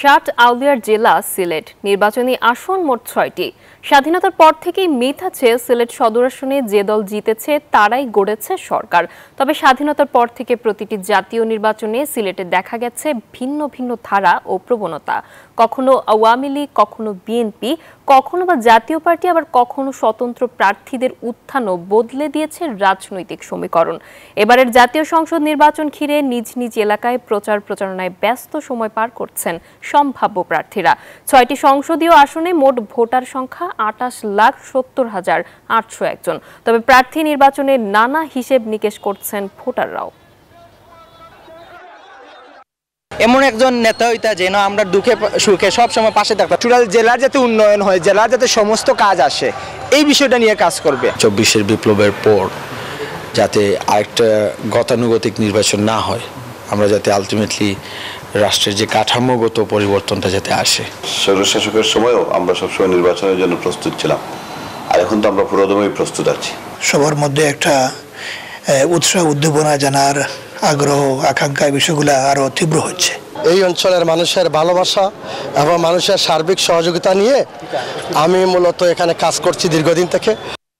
ষাট আউলিয়ার জেলা সিলেট। নির্বাচনী আসন মোট ৬টি। স্বাধীনতার পর থেকেই মিথ আছে সিলেট সদর আসনে যে দল জিতেছে তারাই গড়েছে সরকার। তবে স্বাধীনতার পর থেকে প্রতিটি জাতীয় নির্বাচনে সিলেটে দেখা গেছে ভিন্ন ভিন্ন ধারা ও প্রবণতা। কখনো আওয়ামী লীগ, কখনো বিএনপি, কখনো বা জাতীয় পার্টি, আবার কখনো স্বতন্ত্র প্রার্থীদের উত্থানও বদলে দিয়েছে রাজনৈতিক সমীকরণ। এবারের জাতীয় সংসদ নির্বাচন ঘিরে নিজ নিজ এলাকায় প্রচারণায় ব্যস্ত সময় পার করছেন সম্ভাব্য প্রার্থীরা। ৬টি সংসদীয় আসনে মোট ভোটার সংখ্যা ২৮,৭০,৮০১ জন। তবে প্রার্থী নির্বাচনে নানা হিসেব নিকেশ করছেন ভোটাররাও। এমন একজন নেতা হইতা যেন আমরা দুঃখে সুখে সবসময় পাশে থাকতাম। টোটাল জেলার যাতে উন্নয়ন হয়, জেলার যাতে সমস্ত কাজ আসে, এই বিষয়টা নিয়ে কাজ করবে। ২৪-এর বিপ্লবের পর যাতে আরেকটা গতানুগতিক নির্বাচন না হয়, আমরা যাতে আলটিমেটলি রাষ্ট্রের যে কাঠামোগত পরিবর্তনটা যাতে আসে। স্বৈরশাসকের সময়ও আমরা সবসময় নির্বাচনের জন্য প্রস্তুত ছিলাম, আর এখন তো আমরা পুরোদমে প্রস্তুত আছি। সবার মধ্যে একটা উৎসাহ উদ্দীপনা জানার আগ্রহ, আকাঙ্ক্ষা, বিষয়গুলো আরো তীব্র হচ্ছে। এই অঞ্চলের মানুষের ভালোবাসা এবং মানুষের সার্বিক সহযোগিতা নিয়ে আমি মূলত এখানে কাজ করছি দীর্ঘদিন থেকে।